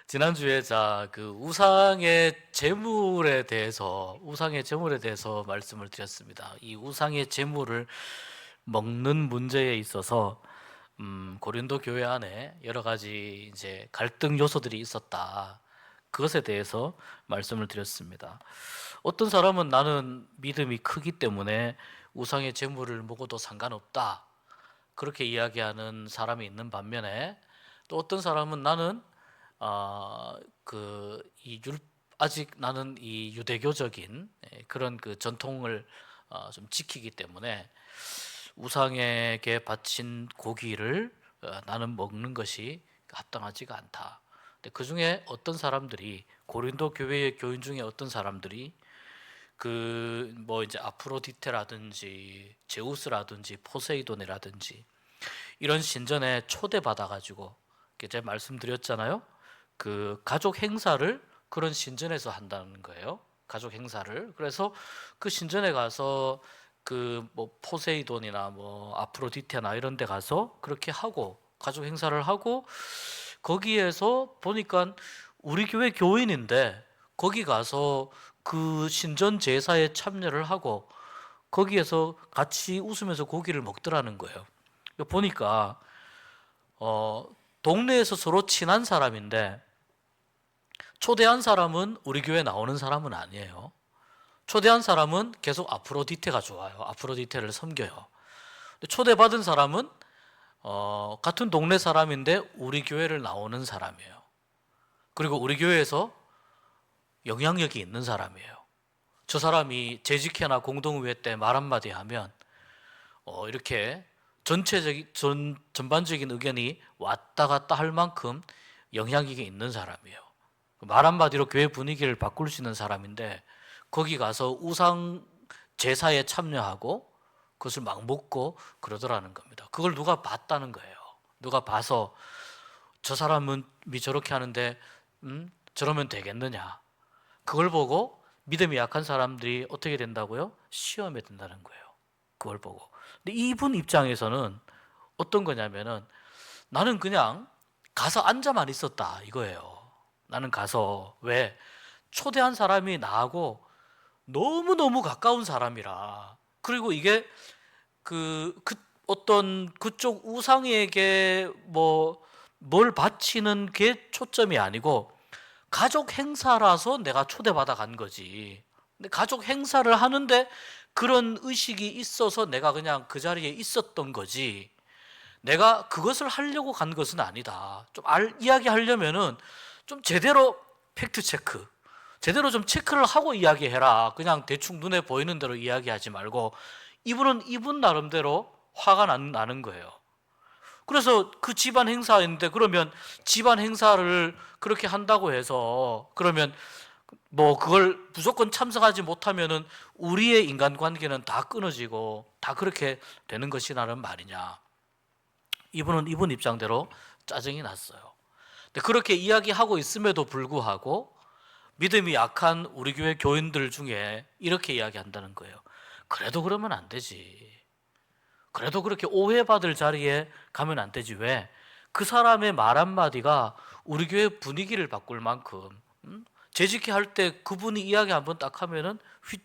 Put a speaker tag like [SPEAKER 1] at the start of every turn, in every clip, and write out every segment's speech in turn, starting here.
[SPEAKER 1] 지난주에 우상의 재물에 대해서 말씀을 드렸습니다. 이 우상의 재물을 먹는 문제에 있어서 고린도 교회 안에 여러 가지 이제 갈등 요소들이 있었다. 그것에 대해서 말씀을 드렸습니다. 어떤 사람은 나는 믿음이 크기 때문에 우상의 재물을 먹어도 상관없다. 그렇게 이야기하는 사람이 있는 반면에 또 어떤 사람은 나는 아, 그, 이 아직 나는 이 유대교적인 그런 그 전통을 좀 지키기 때문에 우상에게 바친 고기를 나는 먹는 것이 합당하지가 않다. 근데 그 중에 어떤 사람들이 고린도 교회의 교인 중에 어떤 사람들이 그 뭐 이제 아프로디테라든지 제우스라든지 포세이돈이라든지 이런 신전에 초대받아 가지고 제가 말씀드렸잖아요. 그 가족 행사를 그런 신전에서 한다는 거예요. 가족 행사를. 그래서 그 신전에 가서 그 뭐 포세이돈이나 뭐 아프로디테나 이런 데 가서 그렇게 하고 가족 행사를 하고 거기에서 보니까 우리 교회 교인인데 거기 가서 그 신전 제사에 참여를 하고 거기에서 같이 웃으면서 고기를 먹더라는 거예요. 보니까 어, 동네에서 서로 친한 사람인데 초대한 사람은 우리 교회 나오는 사람은 아니에요. 초대한 사람은 계속 아프로디테가 좋아요. 아프로디테를 섬겨요. 근데 초대받은 사람은 같은 동네 사람인데 우리 교회를 나오는 사람이에요. 그리고 우리 교회에서 영향력이 있는 사람이에요. 저 사람이 재직회나 공동의회 때 말 한마디 하면 이렇게 전반적인 의견이 왔다 갔다 할 만큼 영향력이 있는 사람이에요. 말 한마디로 교회 분위기를 바꿀 수 있는 사람인데 거기 가서 우상 제사에 참여하고 그것을 막 먹고 그러더라는 겁니다. 그걸 누가 봤다는 거예요. 누가 봐서 저 사람은 저렇게 하는데 저러면 되겠느냐. 그걸 보고 믿음이 약한 사람들이 어떻게 된다고요? 시험에 든다는 거예요. 그걸 보고. 근데 이분 입장에서는 어떤 거냐면은 나는 그냥 가서 앉아만 있었다 이거예요. 나는 가서 왜 초대한 사람이 나하고 너무너무 가까운 사람이라. 그리고 이게 그 어떤 그쪽 우상에게 뭐 뭘 바치는 게 초점이 아니고 가족 행사라서 내가 초대받아 간 거지. 근데 가족 행사를 하는데 그런 의식이 있어서 내가 그냥 그 자리에 있었던 거지. 내가 그것을 하려고 간 것은 아니다. 좀 이야기하려면은 좀 제대로 팩트 체크, 제대로 좀 체크를 하고 이야기해라. 그냥 대충 눈에 보이는 대로 이야기하지 말고 이분은 이분 나름대로 화가 나는 거예요. 그래서 그 집안 행사인데 그러면 집안 행사를 그렇게 한다고 해서 그러면 뭐 그걸 무조건 참석하지 못하면은 우리의 인간관계는 다 끊어지고 다 그렇게 되는 것이라는 말이냐. 이분은 이분 입장대로 짜증이 났어요. 근데 그렇게 이야기하고 있음에도 불구하고 믿음이 약한 우리 교회 교인들 중에 이렇게 이야기한다는 거예요. 그래도 그러면 안 되지. 그래도 그렇게 오해받을 자리에 가면 안 되지. 왜? 그 사람의 말 한마디가 우리 교회 분위기를 바꿀 만큼 재직회 할 때 그분이 이야기 한번 딱 하면은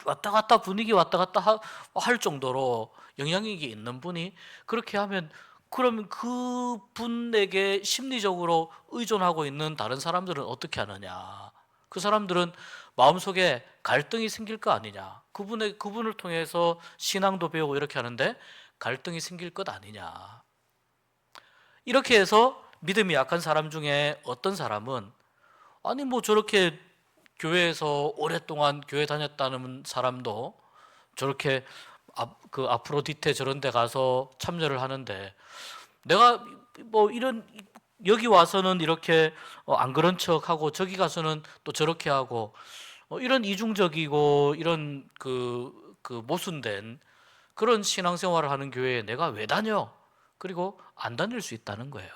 [SPEAKER 1] 왔다 갔다 분위기 왔다 갔다 할 정도로 영향력이 있는 분이 그렇게 하면 그러면 그 분에게 심리적으로 의존하고 있는 다른 사람들은 어떻게 하느냐? 그 사람들은 마음속에 갈등이 생길 거 아니냐? 그분을 통해서 신앙도 배우고 이렇게 하는데 갈등이 생길 것 아니냐? 이렇게 해서 믿음이 약한 사람 중에 어떤 사람은 아니 뭐 저렇게 교회에서 오랫동안 교회 다녔다는 사람도 저렇게 그 아프로디테 저런 데 가서 참여를 하는데 내가 뭐 이런 여기 와서는 이렇게 안 그런 척하고 저기 가서는 또 저렇게 하고 이런 이중적이고 이런 그 모순된 그런 신앙생활을 하는 교회에 내가 왜 다녀? 그리고 안 다닐 수 있다는 거예요.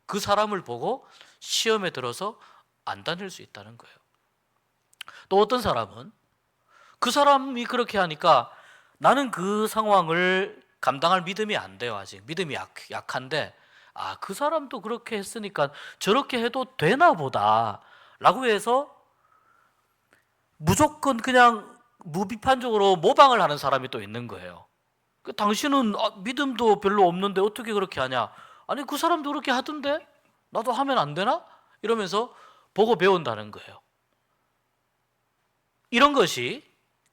[SPEAKER 1] 그 사람을 보고 시험에 들어서 안 다닐 수 있다는 거예요. 또 어떤 사람은 그 사람이 그렇게 하니까 나는 그 상황을 감당할 믿음이 안 돼요. 아직 믿음이 약한데 그 사람도 그렇게 했으니까 저렇게 해도 되나 보다 라고 해서 무조건 그냥 무비판적으로 모방을 하는 사람이 또 있는 거예요. 당신은 믿음도 별로 없는데 어떻게 그렇게 하냐? 아니 그 사람도 그렇게 하던데 나도 하면 안 되나? 이러면서 보고 배운다는 거예요. 이런 것이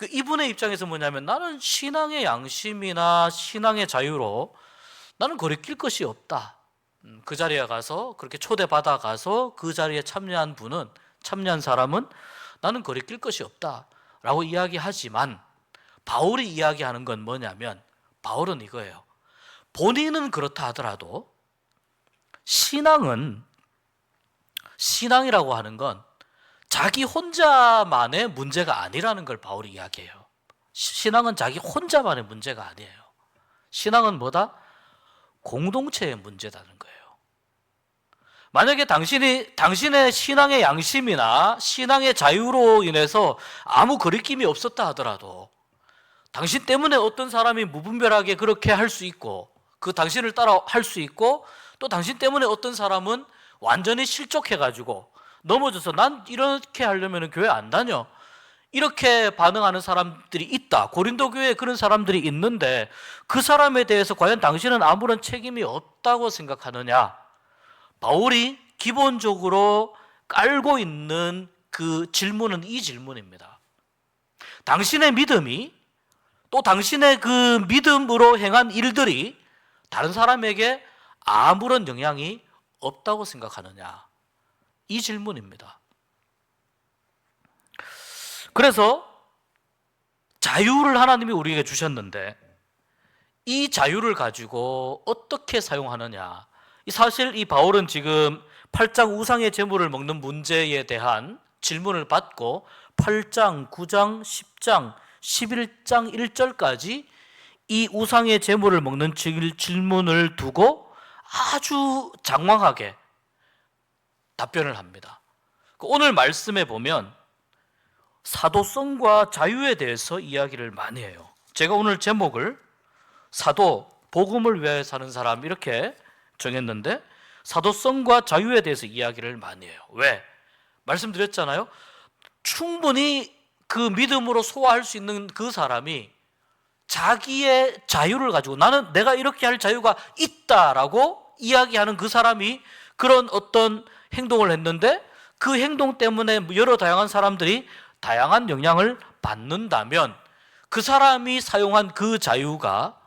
[SPEAKER 1] 이분의 입장에서 뭐냐면 나는 신앙의 양심이나 신앙의 자유로 나는 거리낄 것이 없다. 그 자리에 가서 그렇게 초대받아 가서 그 자리에 참여한 사람은 나는 거리낄 것이 없다 라고 이야기하지만 바울이 이야기하는 건 뭐냐면 바울은 이거예요. 본인은 그렇다 하더라도 신앙이라고 하는 건 자기 혼자만의 문제가 아니라는 걸 바울이 이야기해요. 신앙은 자기 혼자만의 문제가 아니에요. 신앙은 뭐다? 공동체의 문제라는 거예요. 만약에 당신의 신앙의 양심이나 신앙의 자유로 인해서 아무 거리낌이 없었다 하더라도 당신 때문에 어떤 사람이 무분별하게 그렇게 할 수 있고 그 당신을 따라 할 수 있고 또 당신 때문에 어떤 사람은 완전히 실족해가지고 넘어져서 난 이렇게 하려면 교회 안 다녀 이렇게 반응하는 사람들이 있다. 고린도 교회에 그런 사람들이 있는데 그 사람에 대해서 과연 당신은 아무런 책임이 없다고 생각하느냐? 바울이 기본적으로 깔고 있는 그 질문은 이 질문입니다. 당신의 믿음이 또 당신의 그 믿음으로 행한 일들이 다른 사람에게 아무런 영향이 없다고 생각하느냐? 이 질문입니다. 그래서 자유를 하나님이 우리에게 주셨는데 이 자유를 가지고 어떻게 사용하느냐? 사실 이 바울은 지금 8장 우상의 제물을 먹는 문제에 대한 질문을 받고 8장, 9장, 10장, 11장 1절까지 이 우상의 제물을 먹는 질문을 두고 아주 장황하게 답변을 합니다. 오늘 말씀에 보면 사도성과 자유에 대해서 이야기를 많이 해요. 제가 오늘 제목을 사도, 복음을 위하여 사는 사람 이렇게 정했는데 사도성과 자유에 대해서 이야기를 많이 해요. 왜? 말씀드렸잖아요. 충분히 그 믿음으로 소화할 수 있는 그 사람이 자기의 자유를 가지고 나는 내가 이렇게 할 자유가 있다라고 이야기하는 그 사람이 그런 어떤 행동을 했는데 그 행동 때문에 여러 다양한 사람들이 다양한 영향을 받는다면 그 사람이 사용한 그 자유가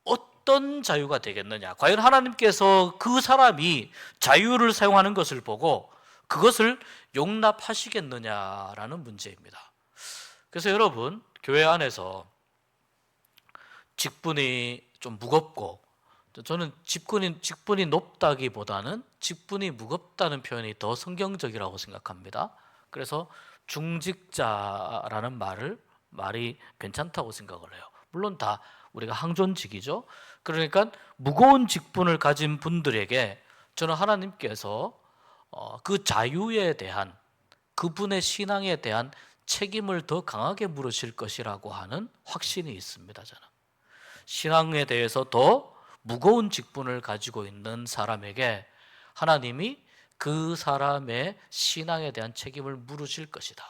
[SPEAKER 1] 어떤 자유가 되겠느냐? 과연 하나님께서 그 사람이 자유를 사용하는 것을 보고 그것을 용납하시겠느냐라는 문제입니다. 그래서 여러분, 교회 안에서 직분이 좀 무겁고 저는 직분이 높다기보다는 직분이 무겁다는 표현이 더 성경적이라고 생각합니다. 그래서 중직자라는 말이 괜찮다고 생각을 해요. 물론 다 우리가 항존직이죠. 그러니까 무거운 직분을 가진 분들에게 저는 하나님께서 그 자유에 대한 그분의 신앙에 대한 책임을 더 강하게 물으실 것이라고 하는 확신이 있습니다. 저는 신앙에 대해서 더 무거운 직분을 가지고 있는 사람에게 하나님이 그 사람의 신앙에 대한 책임을 물으실 것이다.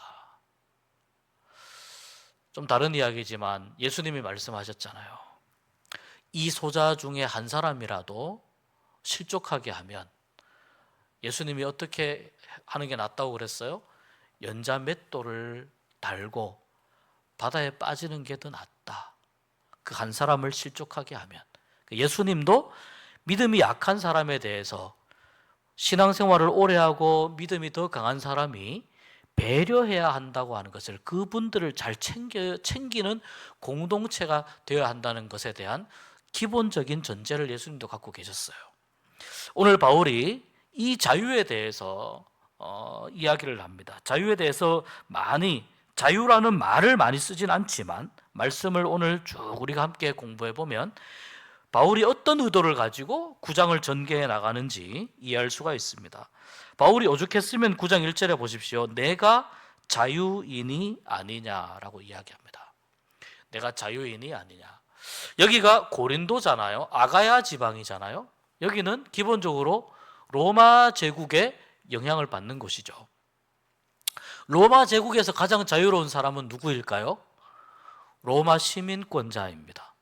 [SPEAKER 1] 좀 다른 이야기지만 예수님이 말씀하셨잖아요. 이 소자 중에 한 사람이라도 실족하게 하면 예수님이 어떻게 하는 게 낫다고 그랬어요? 연자 맷돌을 달고 바다에 빠지는 게 더 낫다. 그 한 사람을 실족하게 하면. 예수님도 믿음이 약한 사람에 대해서 신앙생활을 오래 하고 믿음이 더 강한 사람이 배려해야 한다고 하는 것을 그분들을 잘 챙기는 공동체가 되어야 한다는 것에 대한 기본적인 전제를 예수님도 갖고 계셨어요. 오늘 바울이 이 자유에 대해서 이야기를 합니다. 자유에 대해서 자유라는 말을 많이 쓰진 않지만 말씀을 오늘 쭉 우리가 함께 공부해 보면 바울이 어떤 의도를 가지고 9장을 전개해 나가는지 이해할 수가 있습니다. 바울이 오죽했으면 9장 1절에 보십시오. 내가 자유인이 아니냐라고 이야기합니다. 내가 자유인이 아니냐. 여기가 고린도잖아요. 아가야 지방이잖아요. 여기는 기본적으로 로마 제국의 영향을 받는 곳이죠. 로마 제국에서 가장 자유로운 사람은 누구일까요? 로마 시민권자입니다.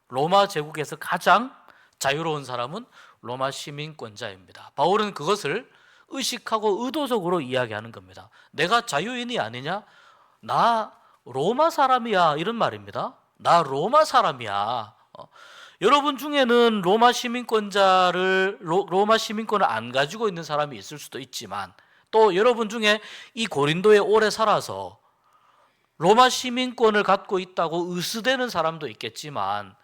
[SPEAKER 1] 로마 제국에서 가장 자유로운 사람은 로마 시민권자입니다. 바울은 그것을 의식하고 의도적으로 이야기하는 겁니다. 내가 자유인이 아니냐? 나 로마 사람이야, 이런 말입니다. 나 로마 사람이야. 여러분 중에는 로마 시민권을 안 가지고 있는 사람이 있을 수도 있지만, 또 여러분 중에 이 고린도에 오래 살아서 로마 시민권을 갖고 있다고 의스대는 사람도 있겠지만,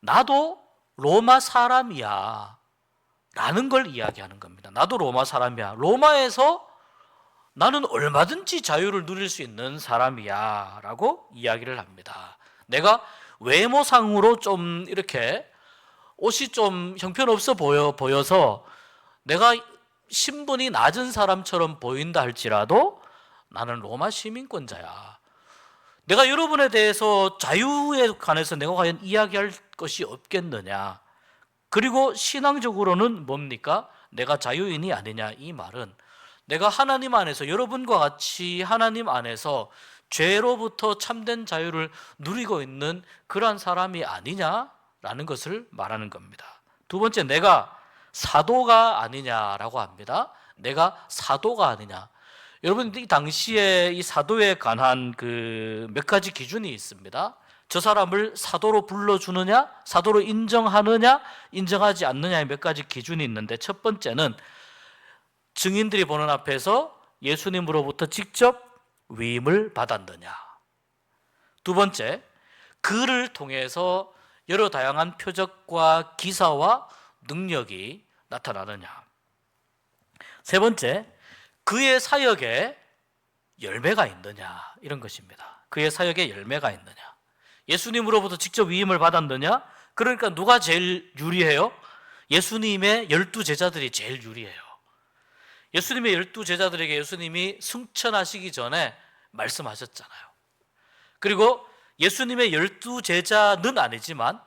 [SPEAKER 1] 나도 로마 사람이야 라는 걸 이야기하는 겁니다. 나도 로마 사람이야. 로마에서 나는 얼마든지 자유를 누릴 수 있는 사람이야 라고 이야기를 합니다. 내가 외모상으로 좀 이렇게 옷이 좀 형편없어 보여서 내가 신분이 낮은 사람처럼 보인다 할지라도 나는 로마 시민권자야. 내가 여러분에 대해서 자유에 관해서 내가 과연 이야기할 것이 없겠느냐. 그리고 신앙적으로는 뭡니까? 내가 자유인이 아니냐. 이 말은 내가 하나님 안에서, 여러분과 같이 하나님 안에서 죄로부터 참된 자유를 누리고 있는 그러한 사람이 아니냐라는 것을 말하는 겁니다. 두 번째, 내가 사도가 아니냐라고 합니다. 내가 사도가 아니냐. 여러분, 이 당시에 이 사도에 관한 그 몇 가지 기준이 있습니다. 저 사람을 사도로 불러주느냐, 사도로 인정하느냐, 인정하지 않느냐의 몇 가지 기준이 있는데, 첫 번째는 증인들이 보는 앞에서 예수님으로부터 직접 위임을 받았느냐. 두 번째, 그를 통해서 여러 다양한 표적과 기사와 능력이 나타나느냐. 세 번째, 그의 사역에 열매가 있느냐, 이런 것입니다. 그의 사역에 열매가 있느냐. 예수님으로부터 직접 위임을 받았느냐? 그러니까 누가 제일 유리해요? 예수님의 12제자들이 제일 유리해요. 예수님의 12제자들에게 예수님이 승천하시기 전에 말씀하셨잖아요. 그리고 예수님의 12제자는 아니지만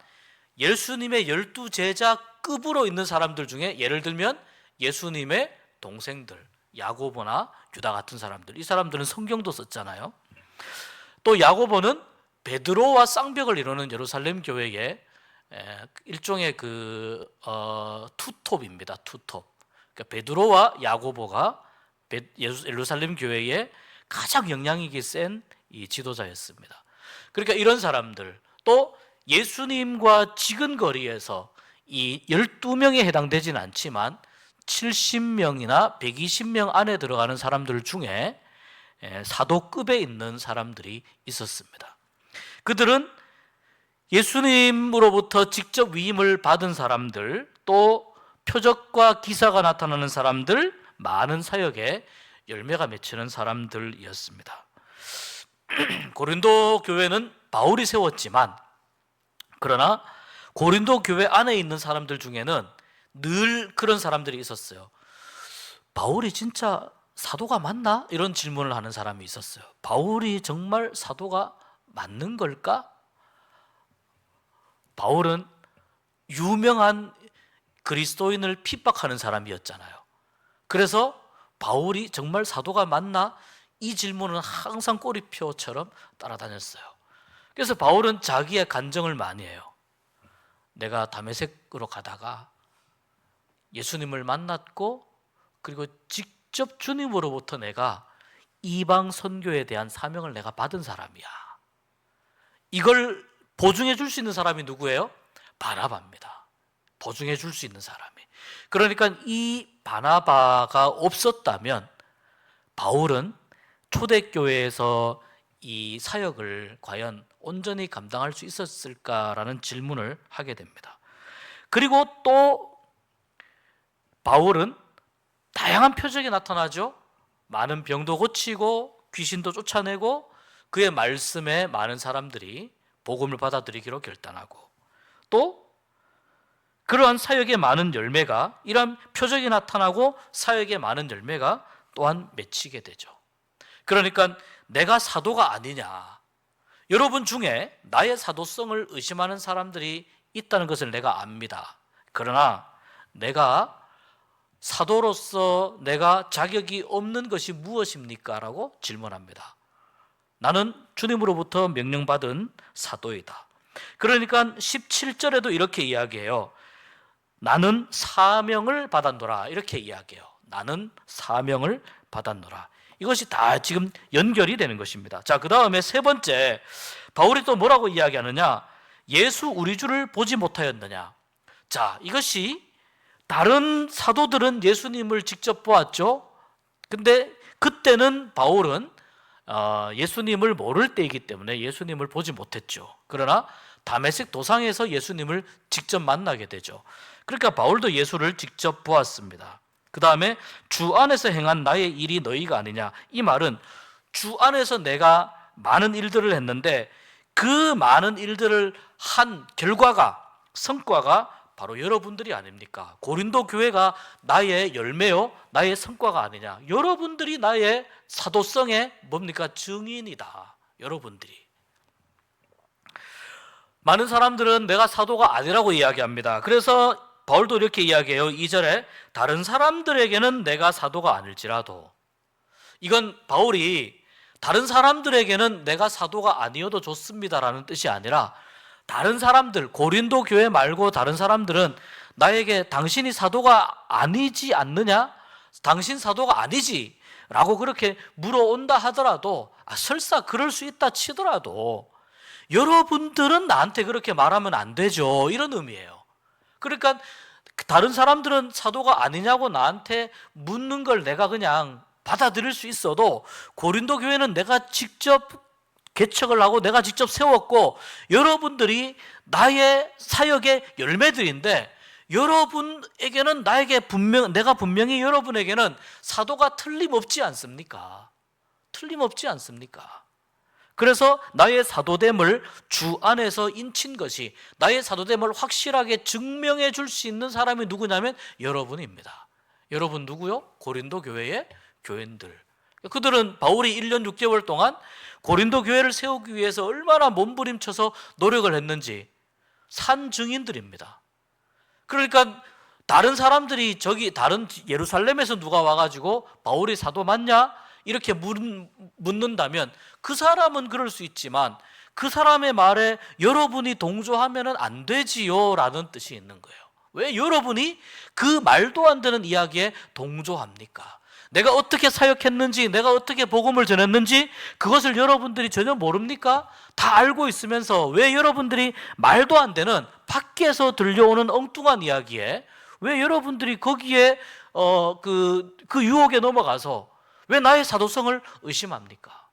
[SPEAKER 1] 예수님의 12제자급으로 있는 사람들 중에, 예를 들면 예수님의 동생들, 야고보나 유다 같은 사람들, 이 사람들은 성경도 썼잖아요. 또 야고보는 베드로와 쌍벽을 이루는 예루살렘 교회의 일종의 투톱입니다. 투톱. 그러니까 베드로와 야고보가 예루살렘 교회의 가장 영향력이 센 이 지도자였습니다. 그러니까 이런 사람들, 또 예수님과 지근거리에서 이 12명에 해당되지는 않지만 70명이나 120명 안에 들어가는 사람들 중에 사도급에 있는 사람들이 있었습니다. 그들은 예수님으로부터 직접 위임을 받은 사람들, 또 표적과 기사가 나타나는 사람들, 많은 사역에 열매가 맺히는 사람들이었습니다. 고린도 교회는 바울이 세웠지만, 그러나 고린도 교회 안에 있는 사람들 중에는 늘 그런 사람들이 있었어요. 바울이 진짜 사도가 맞나? 이런 질문을 하는 사람이 있었어요. 바울이 정말 사도가 맞는 걸까? 바울은 유명한 그리스도인을 핍박하는 사람이었잖아요. 그래서 바울이 정말 사도가 맞나? 이 질문은 항상 꼬리표처럼 따라다녔어요. 그래서 바울은 자기의 간증을 많이 해요. 내가 다메섹으로 가다가 예수님을 만났고, 그리고 직접 주님으로부터 내가 이방 선교에 대한 사명을 내가 받은 사람이야. 이걸 보증해 줄 수 있는 사람이 누구예요? 바나바입니다. 보증해 줄 수 있는 사람이. 그러니까 이 바나바가 없었다면 바울은 초대교회에서 이 사역을 과연 온전히 감당할 수 있었을까라는 질문을 하게 됩니다. 그리고 또 바울은 다양한 표적이 나타나죠. 많은 병도 고치고 귀신도 쫓아내고, 그의 말씀에 많은 사람들이 복음을 받아들이기로 결단하고, 또 그러한 사역에 많은 열매가, 이러한 표적이 나타나고 사역에 많은 열매가 또한 맺히게 되죠. 그러니까 내가 사도가 아니냐, 여러분 중에 나의 사도성을 의심하는 사람들이 있다는 것을 내가 압니다. 그러나 내가 사도로서 내가 자격이 없는 것이 무엇입니까? 라고 질문합니다. 나는 주님으로부터 명령받은 사도이다. 그러니까 17절에도 이렇게 이야기해요. 나는 사명을 받았노라. 이렇게 이야기해요. 나는 사명을 받았노라. 이것이 다 지금 연결이 되는 것입니다. 자, 그 다음에 세 번째, 바울이 또 뭐라고 이야기하느냐? 예수 우리 주를 보지 못하였느냐? 자, 이것이 다른 사도들은 예수님을 직접 보았죠. 근데 그때는 바울은 예수님을 모를 때이기 때문에 예수님을 보지 못했죠. 그러나 다메섹 도상에서 예수님을 직접 만나게 되죠. 그러니까 바울도 예수를 직접 보았습니다. 그 다음에 주 안에서 행한 나의 일이 너희가 아니냐. 이 말은 주 안에서 내가 많은 일들을 했는데 그 많은 일들을 한 결과가, 성과가 바로 여러분들이 아닙니까? 고린도 교회가 나의 열매요, 나의 성과가 아니냐. 여러분들이 나의 사도성의 뭡니까? 증인이다. 여러분들이. 많은 사람들은 내가 사도가 아니라고 이야기합니다. 그래서 바울도 이렇게 이야기해요. 2절에 다른 사람들에게는 내가 사도가 아닐지라도, 이건 바울이 다른 사람들에게는 내가 사도가 아니어도 좋습니다라는 뜻이 아니라 다른 사람들, 고린도 교회 말고 다른 사람들은 나에게 당신이 사도가 아니지 않느냐? 당신 사도가 아니지 라고 그렇게 물어온다 하더라도, 설사 그럴 수 있다 치더라도 여러분들은 나한테 그렇게 말하면 안 되죠, 이런 의미예요. 그러니까 다른 사람들은 사도가 아니냐고 나한테 묻는 걸 내가 그냥 받아들일 수 있어도 고린도 교회는 내가 직접 개척을 하고 내가 직접 세웠고 여러분들이 나의 사역의 열매들인데 여러분에게는 내가 분명히 여러분에게는 사도가 틀림없지 않습니까? 틀림없지 않습니까? 그래서 나의 사도됨을 주 안에서 인친 것이, 나의 사도됨을 확실하게 증명해 줄 수 있는 사람이 누구냐면 여러분입니다. 여러분 누구요? 고린도 교회의 교인들. 그들은 바울이 1년 6개월 동안 고린도 교회를 세우기 위해서 얼마나 몸부림쳐서 노력을 했는지 산 증인들입니다. 그러니까 다른 사람들이 다른 예루살렘에서 누가 와가지고 바울이 사도 맞냐? 이렇게 묻는다면 그 사람은 그럴 수 있지만 그 사람의 말에 여러분이 동조하면 안 되지요 라는 뜻이 있는 거예요. 왜 여러분이 그 말도 안 되는 이야기에 동조합니까? 내가 어떻게 사역했는지, 내가 어떻게 복음을 전했는지 그것을 여러분들이 전혀 모릅니까? 다 알고 있으면서 왜 여러분들이 말도 안 되는 밖에서 들려오는 엉뚱한 이야기에 왜 여러분들이 거기에 그 유혹에 넘어가서 왜 나의 사도성을 의심합니까?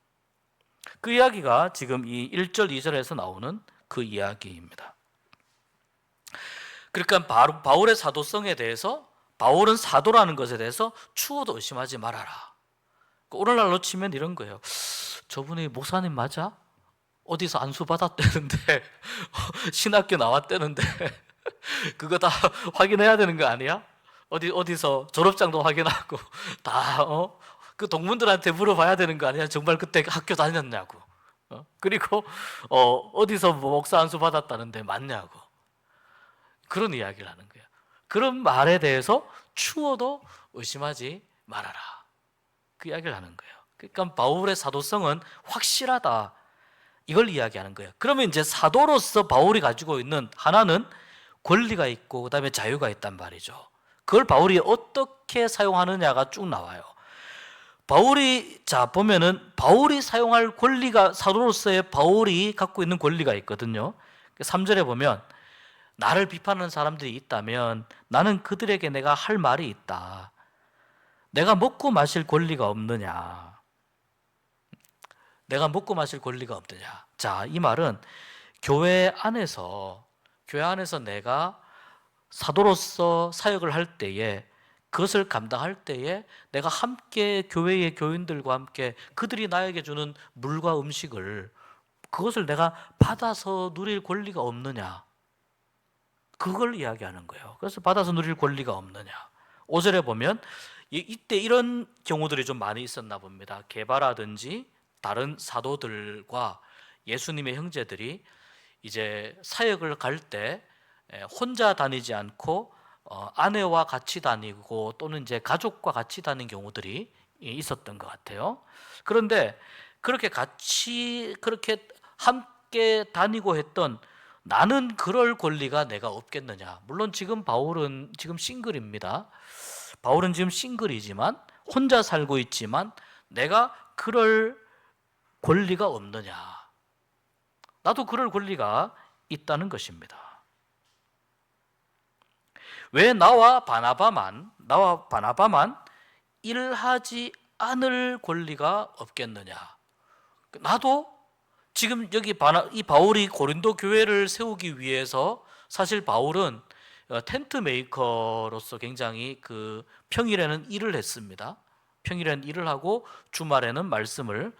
[SPEAKER 1] 그 이야기가 지금 이 1절 2절에서 나오는 그 이야기입니다. 그러니까 바울의 사도성에 대해서, 바울은 사도라는 것에 대해서 추호도 의심하지 말아라. 오늘날로 치면 이런 거예요. 저분이 목사님 맞아? 어디서 안수 받았대는데 신학교 나왔대는데 그거 다 확인해야 되는 거 아니야? 어디서 졸업장도 확인하고 다 그 동문들한테 물어봐야 되는 거 아니야? 정말 그때 학교 다녔냐고. 그리고 어디서 목사 안수 받았다는데 맞냐고. 그런 이야기를 하는 거예요. 그런 말에 대해서 추호도 의심하지 말아라. 그 이야기를 하는 거예요. 그러니까 바울의 사도성은 확실하다. 이걸 이야기하는 거예요. 그러면 이제 사도로서 바울이 가지고 있는 하나는 권리가 있고 그다음에 자유가 있단 말이죠. 그걸 바울이 어떻게 사용하느냐가 쭉 나와요. 보면은 바울이 사용할 권리가, 사도로서의 바울이 갖고 있는 권리가 있거든요. 3절에 보면 나를 비판하는 사람들이 있다면 나는 그들에게 내가 할 말이 있다. 내가 먹고 마실 권리가 없느냐? 내가 먹고 마실 권리가 없느냐? 자, 이 말은 교회 안에서 내가 사도로서 사역을 할 때에, 그것을 감당할 때에 내가 함께 교회의 교인들과 함께 그들이 나에게 주는 물과 음식을, 그것을 내가 받아서 누릴 권리가 없느냐? 그걸 이야기하는 거예요. 그래서 받아서 누릴 권리가 없느냐. 5절에 보면 이때 이런 경우들이 좀 많이 있었나 봅니다. 게바라든지 다른 사도들과 예수님의 형제들이 이제 사역을 갈 때 혼자 다니지 않고 아내와 같이 다니고 또는 이제 가족과 같이 다니는 경우들이 있었던 것 같아요. 그런데 그렇게 함께 다니고 했던 나는 그럴 권리가 내가 없겠느냐. 물론 지금 바울은 지금 싱글입니다. 바울은 지금 싱글이지만 혼자 살고 있지만 내가 그럴 권리가 없느냐. 나도 그럴 권리가 있다는 것입니다. 왜 나와 바나바만 일하지 않을 권리가 없겠느냐? 나도 지금 여기 이 바울이 고린도 교회를 세우기 위해서 사실 바울은 텐트 메이커로서 굉장히 그 평일에는 일을 했습니다. 평일에는 일을 하고 주말에는 말씀을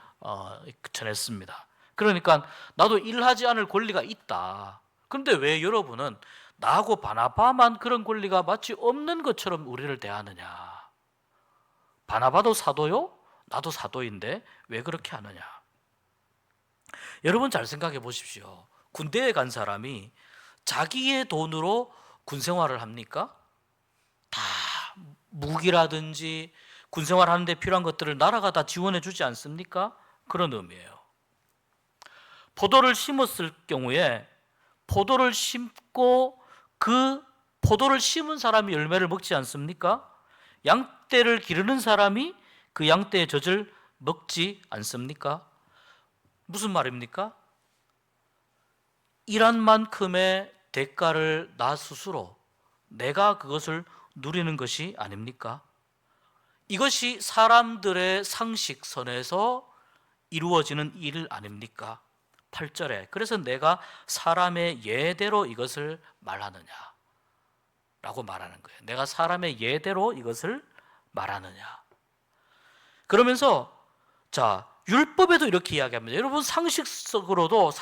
[SPEAKER 1] 전했습니다. 그러니까 나도 일하지 않을 권리가 있다. 그런데 왜 여러분은 나하고 바나바만 그런 권리가 마치 없는 것처럼 우리를 대하느냐? 바나바도 사도요? 나도 사도인데 왜 그렇게 하느냐? 여러분 잘 생각해 보십시오. 군대에 간 사람이 자기의 돈으로 군 생활을 합니까? 다 무기라든지 군 생활하는 데 필요한 것들을 나라가 다 지원해 주지 않습니까? 그런 의미예요. 포도를 심었을 경우에 포도를 심고 그 포도를 심은 사람이 열매를 먹지 않습니까? 양떼를 기르는 사람이 그 양떼의 젖을 먹지 않습니까? 무슨 말입니까? 일한 만큼의 대가를 나 스스로 내가 그것을 누리는 것이 아닙니까? 이것이 사람들의 상식선에서 이루어지는 일 아닙니까? 8절에 그래서 내가 사람의 예대로 이것을 말하느냐 라고 말하는 거예요. 내가 사람의 예대로 이것을 말하느냐. 그러면서 자 율법에도 이렇게 이야기합니다. 여러분 상식적으로도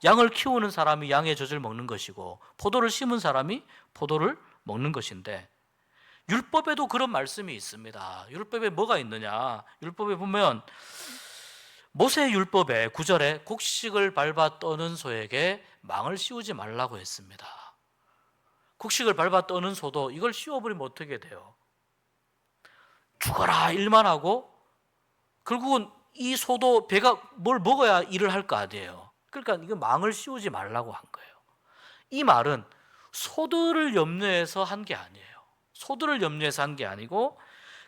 [SPEAKER 1] 양을 키우는 사람이 양의 젖을 먹는 것이고 포도를 심은 사람이 포도를 먹는 것인데 율법에도 그런 말씀이 있습니다. 율법에 뭐가 있느냐? 율법에 보면 모세 율법에 9절에 곡식을 밟아 떠는 소에게 망을 씌우지 말라고 했습니다. 곡식을 밟아 떠는 소도 이걸 씌워버리면 어떻게 돼요? 죽어라 일만 하고 결국은 이 소도 배가 뭘 먹어야 일을 할 거 아니에요. 그러니까 이거 망을 씌우지 말라고 한 거예요. 이 말은 소들을 염려해서 한 게 아니에요. 소들을 염려해서 한 게 아니고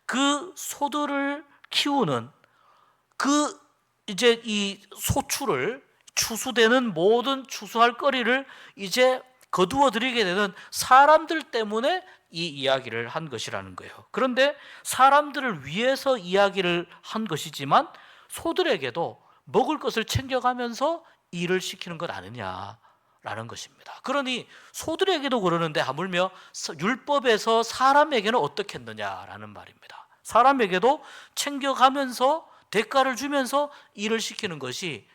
[SPEAKER 1] 그 소들을 키우는 그 이제 이 소출을 추수되는 모든 추수할 거리를 이제 거두어 드리게 되는 사람들 때문에 이 이야기를 한 것이라는 거예요. 그런데 사람들을 위해서 이야기를 한 것이지만 소들에게도 먹을 것을 챙겨가면서 일을 시키는 것 아니냐라는 것입니다. 그러니 소들에게도 그러는데 하물며 율법에서 사람에게는 어떻게 했느냐라는 말입니다. 사람에게도 챙겨가면서 대가를 주면서 일을 시키는 것이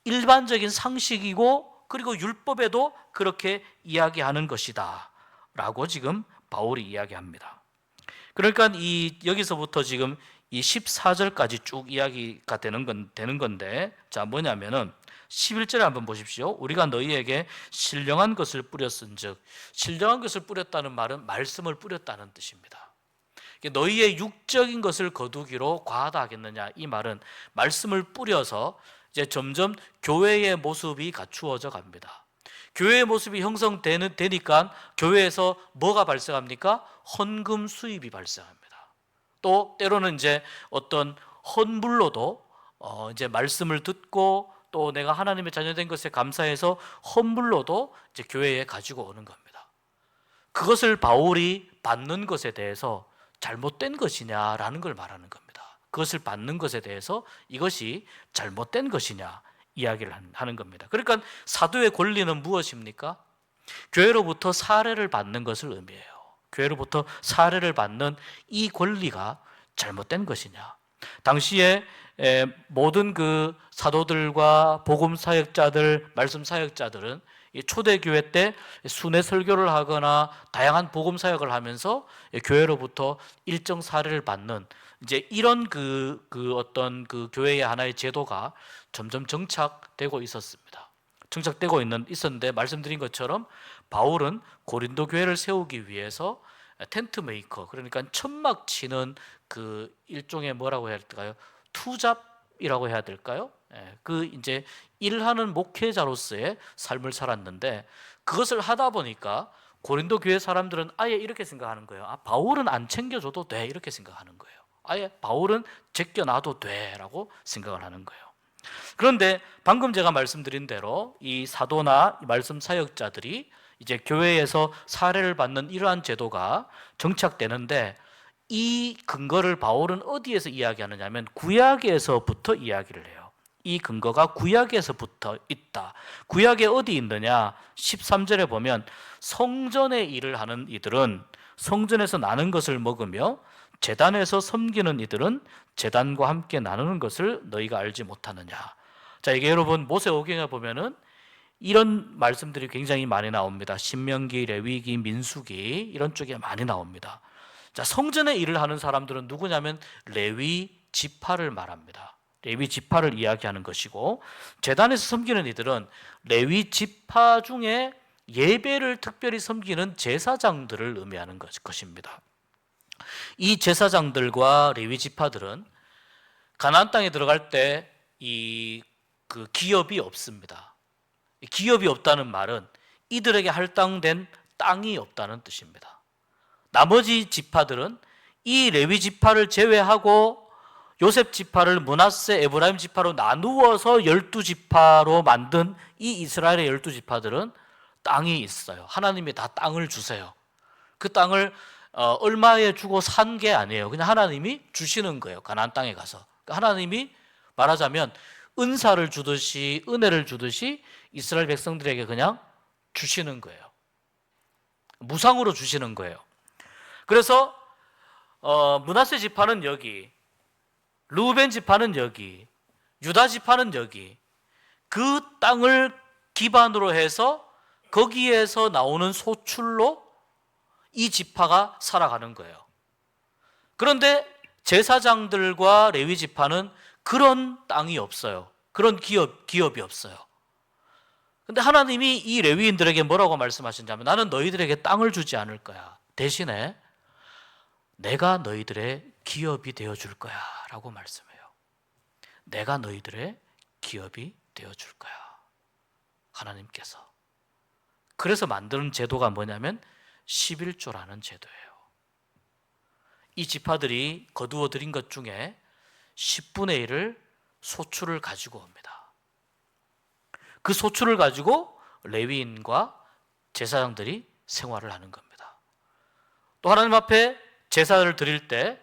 [SPEAKER 1] 일반적인 상식이고 그리고 율법에도 그렇게 이야기하는 것이다 라고 지금 바울이 이야기합니다. 그러니까 여기서부터 지금 이 14절까지 쭉 이야기가 되는 건데 자 뭐냐면은 11절에 한번 보십시오. 우리가 너희에게 신령한 것을 뿌렸은즉 신령한 것을 뿌렸다는 말은 말씀을 뿌렸다는 뜻입니다. 너희의 육적인 것을 거두기로 과하다 하겠느냐 이 말은 말씀을 뿌려서 이제 점점 교회의 모습이 갖추어져 갑니다. 교회의 모습이 형성되니까 교회에서 뭐가 발생합니까? 헌금 수입이 발생합니다. 또 때로는 이제 어떤 헌물로도 이제 말씀을 듣고 또 내가 하나님의 자녀된 것에 감사해서 헌물로도 이제 교회에 가지고 오는 겁니다. 그것을 바울이 받는 것에 대해서 잘못된 것이냐라는 걸 말하는 겁니다. 그것을 받는 것에 대해서 이것이 잘못된 것이냐 이야기를 하는 겁니다. 그러니까 사도의 권리는 무엇입니까? 교회로부터 사례를 받는 것을 의미해요. 교회로부터 사례를 받는 이 권리가 잘못된 것이냐. 당시에 모든 그 사도들과 복음 사역자들, 말씀 사역자들은 초대교회 때 순회 설교를 하거나 다양한 복음 사역을 하면서 교회로부터 일정 사례를 받는 이제 이런 어떤 그 교회의 하나의 제도가 점점 정착되고 있었습니다. 정착되고 있었는데 말씀드린 것처럼 바울은 고린도 교회를 세우기 위해서 텐트 메이커, 그러니까 천막 치는 그 일종의 뭐라고 해야 될까요? 투잡이라고 해야 될까요? 그 이제 일하는 목회자로서의 삶을 살았는데, 그것을 하다 보니까 고린도 교회 사람들은 아예 이렇게 생각하는 거예요. 바울은 안 챙겨줘도 돼, 이렇게 생각하는 거예요. 아예 바울은 제껴놔도 돼라고 생각을 하는 거예요. 그런데 방금 제가 말씀드린 대로 이 사도나 말씀 사역자들이 이제 교회에서 사례를 받는 이러한 제도가 정착되는데, 이 근거를 바울은 어디에서 이야기하느냐면 구약에서부터 이야기를 해요. 이 근거가 구약에서부터 있다. 구약에 어디 있느냐? 13절에 보면 성전의 일을 하는 이들은 성전에서 나는 것을 먹으며 제단에서 섬기는 이들은 제단과 함께 나누는 것을 너희가 알지 못하느냐. 자, 이게 여러분 모세오경에 보면은 이런 말씀들이 굉장히 많이 나옵니다. 신명기, 레위기, 민수기 이런 쪽에 많이 나옵니다. 자, 성전의 일을 하는 사람들은 누구냐면 레위 지파를 말합니다. 레위 지파를 이야기하는 것이고, 제단에서 섬기는 이들은 레위 지파 중에 예배를 특별히 섬기는 제사장들을 의미하는 것입니다. 이 제사장들과 레위 지파들은 가나안 땅에 들어갈 때 그 기업이 없습니다. 기업이 없다는 말은 이들에게 할당된 땅이 없다는 뜻입니다. 나머지 지파들은 이 레위 지파를 제외하고 요셉 지파를 므낫세, 에브라임 지파로 나누어서 12지파로 만든 이 이스라엘의 12지파들은 땅이 있어요. 하나님이 다 땅을 주세요. 그 땅을 얼마에 주고 산 게 아니에요. 그냥 하나님이 주시는 거예요. 가나안 땅에 가서 하나님이 말하자면 은사를 주듯이, 은혜를 주듯이 이스라엘 백성들에게 그냥 주시는 거예요. 무상으로 주시는 거예요. 그래서 므낫세 지파는 여기, 르우벤 지파는 여기, 유다 지파는 여기, 그 땅을 기반으로 해서 거기에서 나오는 소출로 이 지파가 살아가는 거예요. 그런데 제사장들과 레위 지파는 그런 땅이 없어요. 그런 기업이 없어요. 근데 하나님이 이 레위인들에게 뭐라고 말씀하셨냐면, 나는 너희들에게 땅을 주지 않을 거야. 대신에 내가 너희들의 기업이 되어줄 거야 라고 말씀해요. 내가 너희들의 기업이 되어줄 거야, 하나님께서. 그래서 만드는 제도가 뭐냐면 11조라는 제도예요. 이 지파들이 거두어 들인 것 중에 10분의 1을 소출을 가지고 옵니다. 그 소출을 가지고 레위인과 제사장들이 생활을 하는 겁니다. 또 하나님 앞에 제사를 드릴 때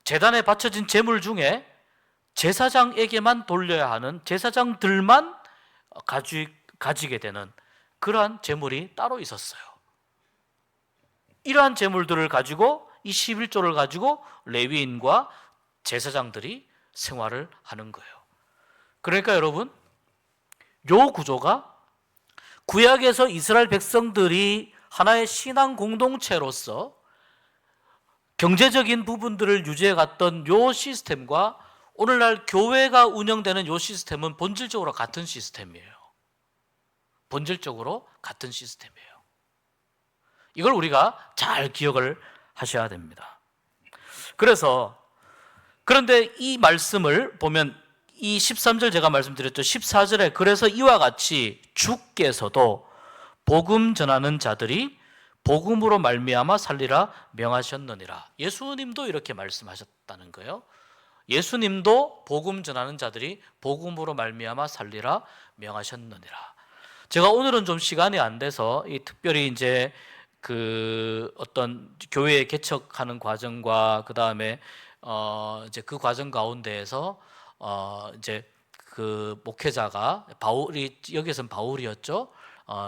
[SPEAKER 1] 제단에 바쳐진 제물 중에 제사장에게만 돌려야 하는, 제사장들만 가지게 되는 그러한 제물이 따로 있었어요. 이러한 제물들을 가지고, 이 11조를 가지고 레위인과 제사장들이 생활을 하는 거예요. 그러니까 여러분, 요 구조가 구약에서 이스라엘 백성들이 하나의 신앙 공동체로서 경제적인 부분들을 유지해 갔던 요 시스템과 오늘날 교회가 운영되는 요 시스템은 본질적으로 같은 시스템이에요. 본질적으로 같은 시스템이에요. 이걸 우리가 잘 기억을 하셔야 됩니다. 그런데 이 말씀을 보면 이 13절 제가 말씀드렸죠. 14절에 그래서 이와 같이 주께서도 복음 전하는 자들이 복음으로 말미암아 살리라 명하셨느니라. 예수님도 이렇게 말씀하셨다는 거예요. 예수님도 복음 전하는 자들이 복음으로 말미암아 살리라 명하셨느니라. 제가 오늘은 좀 시간이 안 돼서 특별히 이제 그 어떤 교회 개척하는 과정과 그 다음에 이제 그 과정 가운데에서 이제 그 목회자가 여기서는 바울이었죠.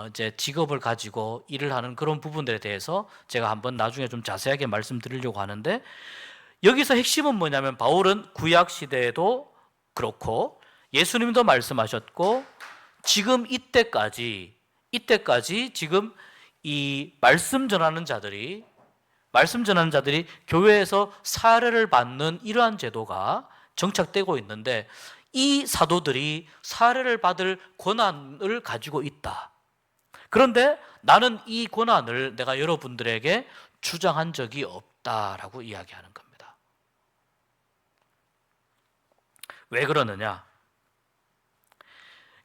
[SPEAKER 1] 이제 직업을 가지고 일을 하는 그런 부분들에 대해서 제가 한번 나중에 좀 자세하게 말씀드리려고 하는데, 여기서 핵심은 뭐냐면 바울은 구약 시대에도 그렇고 예수님도 말씀하셨고 지금 이때까지 지금 이 말씀 전하는 자들이 교회에서 사례를 받는 이러한 제도가 정착되고 있는데, 이 사도들이 사례를 받을 권한을 가지고 있다. 그런데 나는 이 고난을 내가 여러분들에게 주장한 적이 없다라고 이야기하는 겁니다. 왜 그러느냐?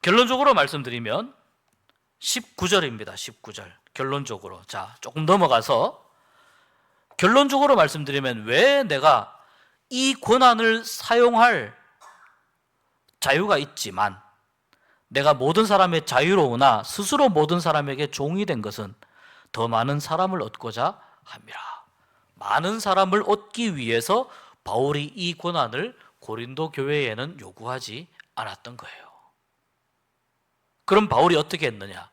[SPEAKER 1] 결론적으로 말씀드리면 19절입니다. 19절. 결론적으로. 자, 조금 넘어가서 결론적으로 말씀드리면 왜 내가 이 고난을 사용할 자유가 있지만 내가 모든 사람의 자유로우나 스스로 모든 사람에게 종이 된 것은 더 많은 사람을 얻고자 함이라. 많은 사람을 얻기 위해서 바울이 이 고난을 고린도 교회에는 요구하지 않았던 거예요. 그럼 바울이 어떻게 했느냐?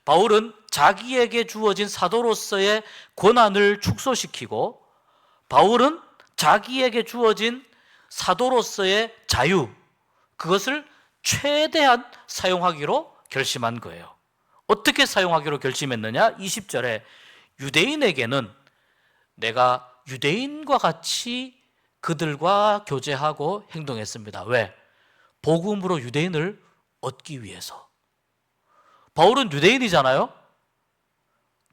[SPEAKER 1] 바울은 자기에게 주어진 사도로서의 고난을 축소시키고 바울은 자기에게 주어진 사도로서의 자유, 그것을 최대한 사용하기로 결심한 거예요. 어떻게 사용하기로 결심했느냐? 20절에 유대인에게는 내가 유대인과 같이 그들과 교제하고 행동했습니다. 왜? 복음으로 유대인을 얻기 위해서. 바울은 유대인이잖아요.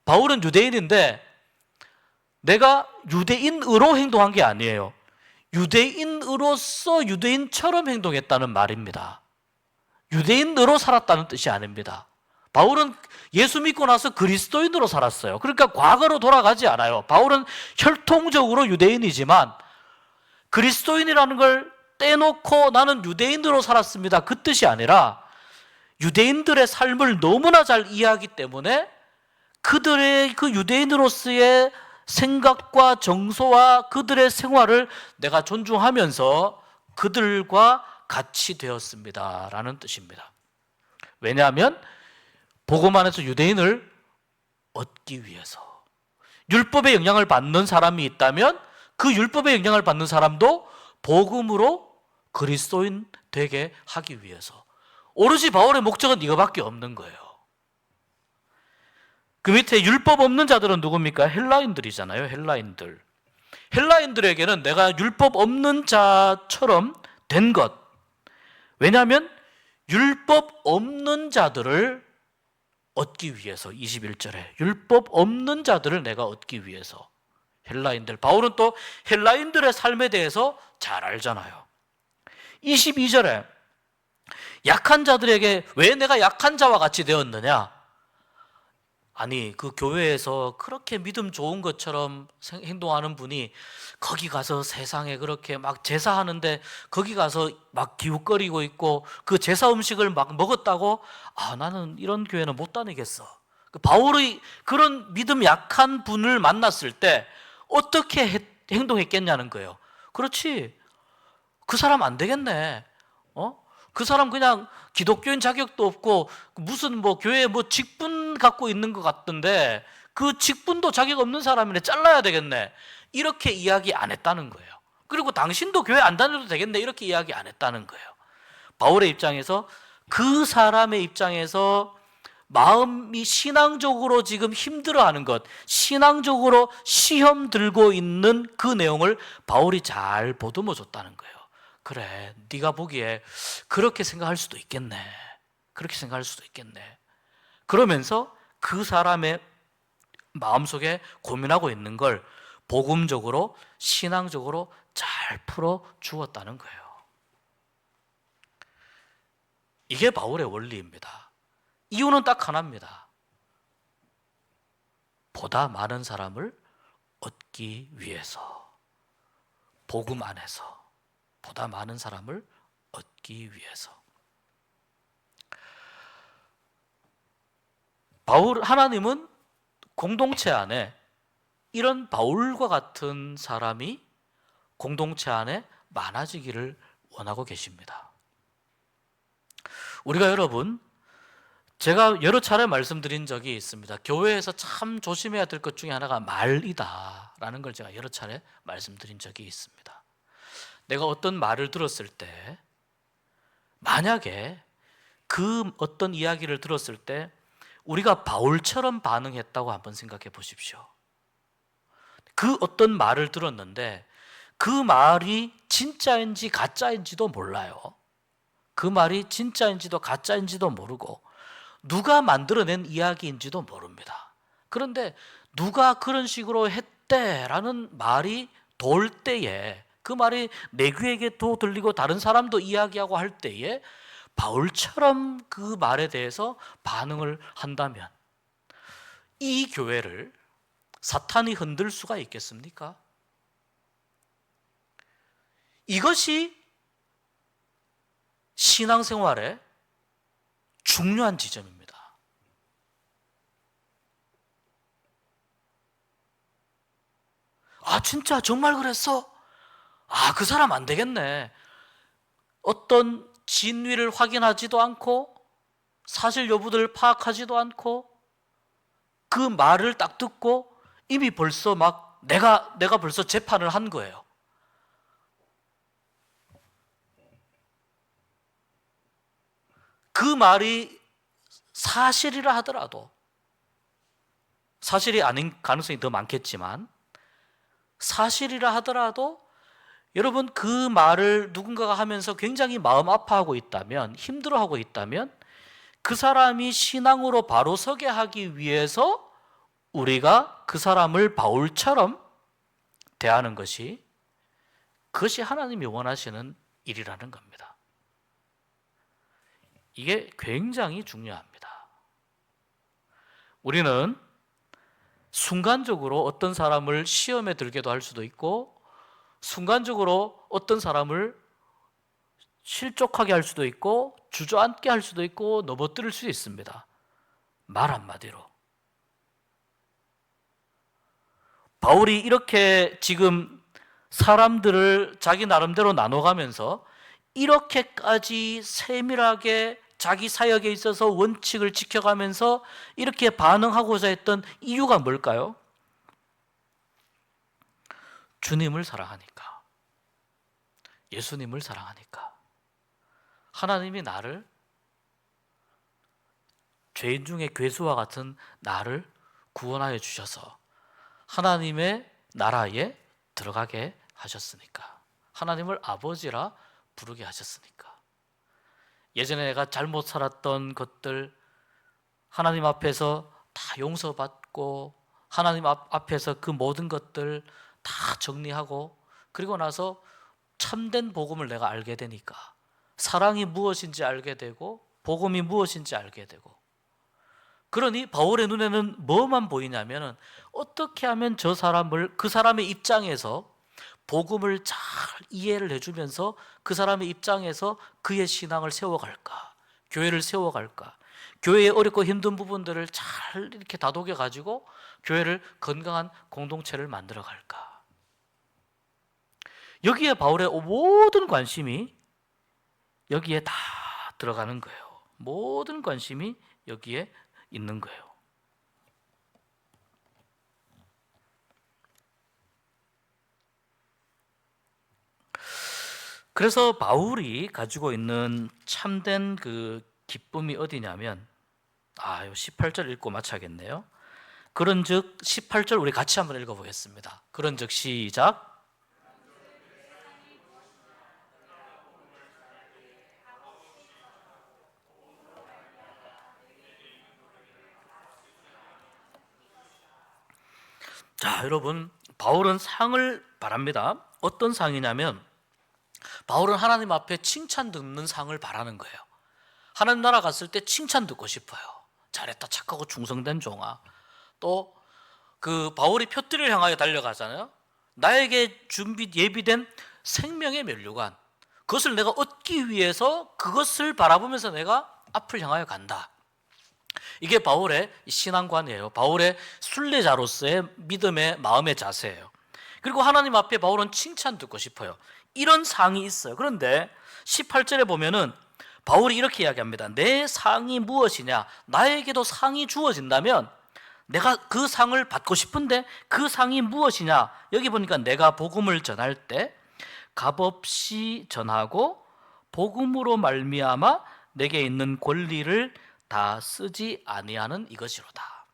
[SPEAKER 1] 바울은 유대인인데 내가 유대인으로 행동한 게 아니에요. 유대인으로서 유대인처럼 행동했다는 말입니다. 유대인으로 살았다는 뜻이 아닙니다. 바울은 예수 믿고 나서 그리스도인으로 살았어요. 그러니까 과거로 돌아가지 않아요. 바울은 혈통적으로 유대인이지만 그리스도인이라는 걸 떼놓고 나는 유대인으로 살았습니다, 그 뜻이 아니라 유대인들의 삶을 너무나 잘 이해하기 때문에 그들의 그 유대인으로서의 생각과 정서와 그들의 생활을 내가 존중하면서 그들과 같이 되었습니다 라는 뜻입니다. 왜냐하면 복음 안에서 유대인을 얻기 위해서, 율법의 영향을 받는 사람이 있다면 그 율법의 영향을 받는 사람도 복음으로 그리스도인 되게 하기 위해서. 오로지 바울의 목적은 이거밖에 없는 거예요. 그 밑에 율법 없는 자들은 누굽니까? 헬라인들이잖아요. 헬라인들. 헬라인들에게는 내가 율법 없는 자처럼 된 것. 왜냐하면 율법 없는 자들을 얻기 위해서, 21절에 율법 없는 자들을 내가 얻기 위해서. 헬라인들. 바울은 또 헬라인들의 삶에 대해서 잘 알잖아요. 22절에 약한 자들에게 왜 내가 약한 자와 같이 되었느냐? 아니, 그 교회에서 그렇게 믿음 좋은 것처럼 행동하는 분이 거기 가서 세상에 그렇게 막 제사하는데 거기 가서 막 기웃거리고 있고 그 제사 음식을 막 먹었다고? 아, 나는 이런 교회는 못 다니겠어. 바울의 그런 믿음 약한 분을 만났을 때 어떻게 행동했겠냐는 거예요. 그렇지, 그 사람 안 되겠네. 그 사람 그냥 기독교인 자격도 없고 무슨 뭐 교회에 뭐 직분 갖고 있는 것 같던데 그 직분도 자격 없는 사람이네, 잘라야 되겠네, 이렇게 이야기 안 했다는 거예요. 그리고 당신도 교회 안 다녀도 되겠네, 이렇게 이야기 안 했다는 거예요. 바울의 입장에서, 그 사람의 입장에서 마음이 신앙적으로 지금 힘들어하는 것, 신앙적으로 시험 들고 있는 그 내용을 바울이 잘 보듬어 줬다는 거예요. 그래, 네가 보기에 그렇게 생각할 수도 있겠네, 그렇게 생각할 수도 있겠네. 그러면서 그 사람의 마음속에 고민하고 있는 걸 복음적으로, 신앙적으로 잘 풀어 주었다는 거예요. 이게 바울의 원리입니다. 이유는 딱 하나입니다. 보다 많은 사람을 얻기 위해서, 복음 안에서 보다 많은 사람을 얻기 위해서. 하나님은 공동체 안에 이런 바울과 같은 사람이 공동체 안에 많아지기를 원하고 계십니다. 우리가 여러분, 제가 여러 차례 말씀드린 적이 있습니다. 교회에서 참 조심해야 될 것 중에 하나가 말이다 라는 걸 제가 여러 차례 말씀드린 적이 있습니다. 내가 어떤 말을 들었을 때, 만약에 그 어떤 이야기를 들었을 때 우리가 바울처럼 반응했다고 한번 생각해 보십시오. 그 어떤 말을 들었는데 그 말이 진짜인지 가짜인지도 몰라요. 그 말이 진짜인지도 가짜인지도 모르고 누가 만들어낸 이야기인지도 모릅니다. 그런데 누가 그런 식으로 했대라는 말이 돌 때에, 그 말이 내 귀에게도 들리고 다른 사람도 이야기하고 할 때에 바울처럼 그 말에 대해서 반응을 한다면 이 교회를 사탄이 흔들 수가 있겠습니까? 이것이 신앙생활의 중요한 지점입니다. 아, 진짜 정말 그랬어? 아, 그 사람 안 되겠네. 어떤 진위를 확인하지도 않고 사실 여부들을 파악하지도 않고 그 말을 딱 듣고 이미 벌써 막 내가 벌써 재판을 한 거예요. 그 말이 사실이라 하더라도, 사실이 아닌 가능성이 더 많겠지만 사실이라 하더라도 여러분, 그 말을 누군가가 하면서 굉장히 마음 아파하고 있다면, 힘들어하고 있다면 그 사람이 신앙으로 바로 서게 하기 위해서 우리가 그 사람을 바울처럼 대하는 것이, 그것이 하나님이 원하시는 일이라는 겁니다. 이게 굉장히 중요합니다. 우리는 순간적으로 어떤 사람을 시험에 들게도 할 수도 있고, 순간적으로 어떤 사람을 실족하게 할 수도 있고, 주저앉게 할 수도 있고, 넘어뜨릴 수 있습니다. 말 한마디로. 바울이 이렇게 지금 사람들을 자기 나름대로 나눠가면서 이렇게까지 세밀하게 자기 사역에 있어서 원칙을 지켜가면서 이렇게 반응하고자 했던 이유가 뭘까요? 주님을 사랑하니까, 예수님을 사랑하니까. 하나님이 나를, 죄인 중에 괴수와 같은 나를 구원하여 주셔서 하나님의 나라에 들어가게 하셨으니까, 하나님을 아버지라 부르게 하셨으니까. 예전에 내가 잘못 살았던 것들 하나님 앞에서 다 용서받고, 하나님 앞에서 그 모든 것들 다 정리하고, 그리고 나서 참된 복음을 내가 알게 되니까 사랑이 무엇인지 알게 되고 복음이 무엇인지 알게 되고, 그러니 바울의 눈에는 뭐만 보이냐면 어떻게 하면 저 사람을, 그 사람의 입장에서 복음을 잘 이해를 해주면서 그 사람의 입장에서 그의 신앙을 세워갈까, 교회를 세워갈까, 교회의 어렵고 힘든 부분들을 잘 이렇게 다독여 가지고 교회를 건강한 공동체를 만들어 갈까. 여기에 바울의 모든 관심이 여기에 다 들어가는 거예요. 모든 관심이 여기에 있는 거예요. 그래서 바울이 가지고 있는 참된 그 기쁨이 어디냐면, 18절 읽고 마쳐야겠네요. 그런즉, 18절 우리 같이 한번 읽어보겠습니다. 그런즉 시작. 자, 여러분, 바울은 상을 바랍니다. 어떤 상이냐면, 바울은 하나님 앞에 칭찬 듣는 상을 바라는 거예요. 하나님 나라 갔을 때 칭찬 듣고 싶어요. 잘했다, 착하고 충성된 종아. 또 그 바울이 표대를 향하여 달려가잖아요. 나에게 예비된 생명의 면류관, 그것을 내가 얻기 위해서 그것을 바라보면서 내가 앞을 향하여 간다. 이게 바울의 신앙관이에요. 바울의 순례자로서의 믿음의 마음의 자세예요. 그리고 하나님 앞에 바울은 칭찬 듣고 싶어요. 이런 상이 있어요. 그런데 18절에 보면은 바울이 이렇게 이야기합니다. 내 상이 무엇이냐? 나에게도 상이 주어진다면 내가 그 상을 받고 싶은데 그 상이 무엇이냐? 여기 보니까 내가 복음을 전할 때 값없이 전하고 복음으로 말미암아 내게 있는 권리를 다 쓰지 아니하는 이것이로다.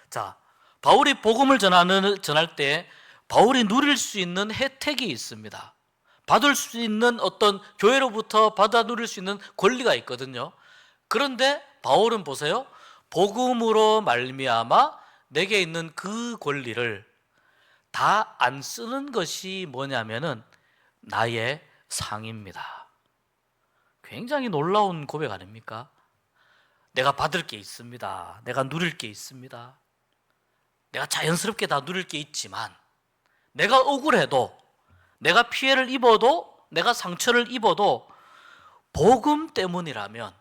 [SPEAKER 1] 자, 바울이 복음을 전할 때 바울이 누릴 수 있는 혜택이 있습니다. 받을 수 있는 어떤 교회로부터 받아 누릴 수 있는 권리가 있거든요. 그런데 바울은 보세요. 복음으로 말미암아 내게 있는 그 권리를 다 안 쓰는 것이 뭐냐면은 나의 상입니다. 굉장히 놀라운 고백 아닙니까? 내가 받을 게 있습니다. 내가 누릴 게 있습니다. 내가 자연스럽게 다 누릴 게 있지만 내가 억울해도, 내가 피해를 입어도, 내가 상처를 입어도 복음 때문이라면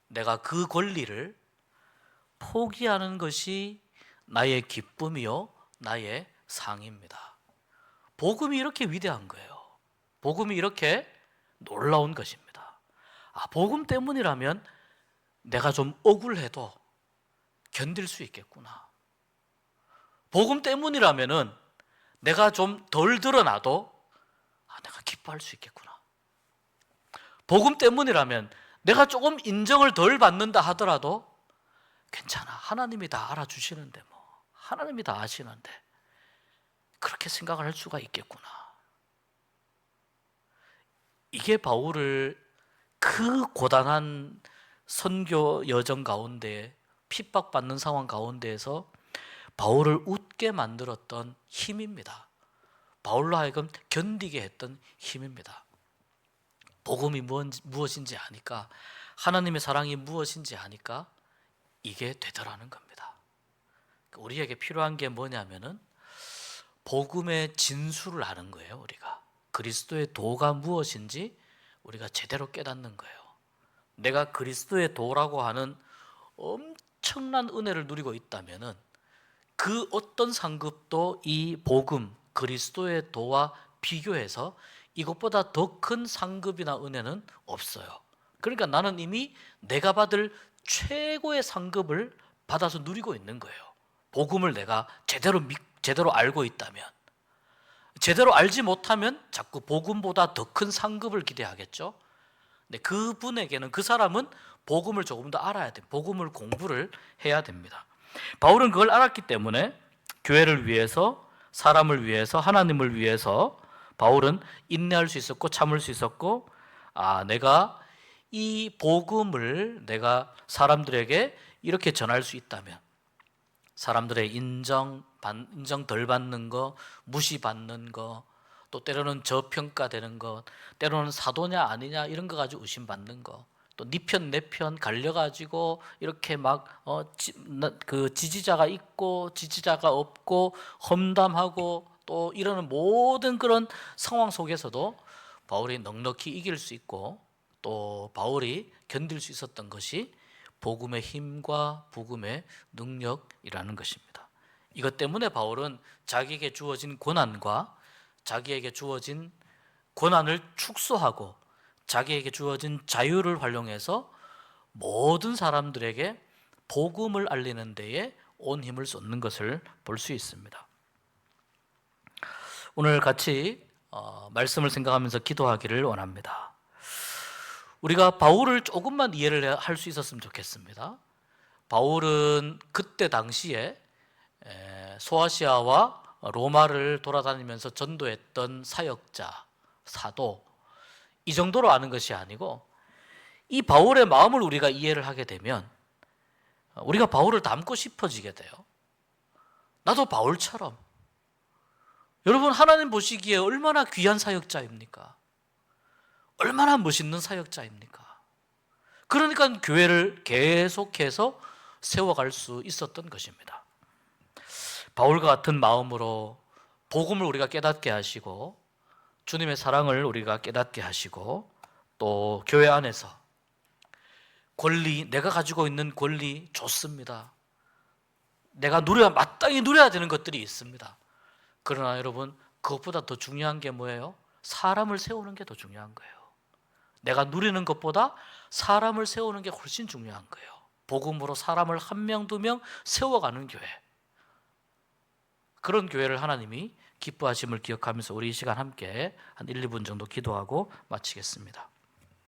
[SPEAKER 1] 내가 그 권리를 포기하는 것이 나의 기쁨이요 나의 상입니다. 복음이 이렇게 위대한 거예요. 복음이 이렇게 놀라운 것입니다. 복음 때문이라면 내가 좀 억울해도 견딜 수 있겠구나. 복음 때문이라면은 내가 좀 덜 드러나도 내가 기뻐할 수 있겠구나. 복음 때문이라면 내가 조금 인정을 덜 받는다 하더라도 괜찮아. 하나님이 다 알아주시는데 하나님이 다 아시는데 그렇게 생각을 할 수가 있겠구나. 이게 바울을 그 고단한 선교 여정 가운데 핍박받는 상황 가운데에서 바울을 웃게 만들었던 힘입니다. 바울로 하여금 견디게 했던 힘입니다. 복음이 무엇인지 아니까, 하나님의 사랑이 무엇인지 아니까 이게 되더라는 겁니다. 우리에게 필요한 게 뭐냐면은 복음의 진수를 아는 거예요. 우리가 그리스도의 도가 무엇인지 우리가 제대로 깨닫는 거예요. 내가 그리스도의 도라고 하는 엄청난 은혜를 누리고 있다면은 그 어떤 상급도 이 복음 그리스도의 도와 비교해서 이것보다 더 큰 상급이나 은혜는 없어요. 그러니까 나는 이미 내가 받을 최고의 상급을 받아서 누리고 있는 거예요. 복음을 내가 제대로 알고 있다면. 제대로 알지 못하면 자꾸 복음보다 더 큰 상급을 기대하겠죠. 근데 그분에게는, 그 사람은 복음을 조금 더 알아야 돼. 복음을 공부를 해야 됩니다. 바울은 그걸 알았기 때문에 교회를 위해서, 사람을 위해서, 하나님을 위해서 바울은 인내할 수 있었고 참을 수 있었고, 내가 이 복음을 내가 사람들에게 이렇게 전할 수 있다면, 사람들의 인정 덜 받는 거, 무시받는 거, 또 때로는 저평가되는 것, 때로는 사도냐 아니냐 이런 거 가지고 의심받는 거, 또 네 편 내 편 갈려가지고 이렇게 그 지지자가 있고 지지자가 없고 험담하고 또 이러는 모든 그런 상황 속에서도 바울이 넉넉히 이길 수 있고, 또 바울이 견딜 수 있었던 것이 복음의 힘과 복음의 능력이라는 것입니다. 이것 때문에 바울은 자기에게 주어진 고난과 자기에게 주어진 고난을 축소하고 자기에게 주어진 자유를 활용해서 모든 사람들에게 복음을 알리는 데에 온 힘을 쏟는 것을 볼 수 있습니다. 오늘 같이 말씀을 생각하면서 기도하기를 원합니다. 우리가 바울을 조금만 이해를 할 수 있었으면 좋겠습니다. 바울은 그때 당시에 소아시아와 로마를 돌아다니면서 전도했던 사역자, 사도, 이 정도로 아는 것이 아니고, 이 바울의 마음을 우리가 이해를 하게 되면 우리가 바울을 닮고 싶어지게 돼요. 나도 바울처럼. 여러분, 하나님 보시기에 얼마나 귀한 사역자입니까? 얼마나 멋있는 사역자입니까? 그러니까 교회를 계속해서 세워갈 수 있었던 것입니다. 바울과 같은 마음으로 복음을 우리가 깨닫게 하시고, 주님의 사랑을 우리가 깨닫게 하시고, 또 교회 안에서 권리, 내가 가지고 있는 권리 좋습니다. 내가 마땅히 누려야 되는 것들이 있습니다. 그러나 여러분, 그것보다 더 중요한 게 뭐예요? 사람을 세우는 게 더 중요한 거예요. 내가 누리는 것보다 사람을 세우는 게 훨씬 중요한 거예요. 복음으로 사람을 한 명, 두 명 세워가는 교회. 그런 교회를 하나님이 기뻐하심을 기억하면서 우리 이 시간 함께 한 1, 2분 정도 기도하고 마치겠습니다.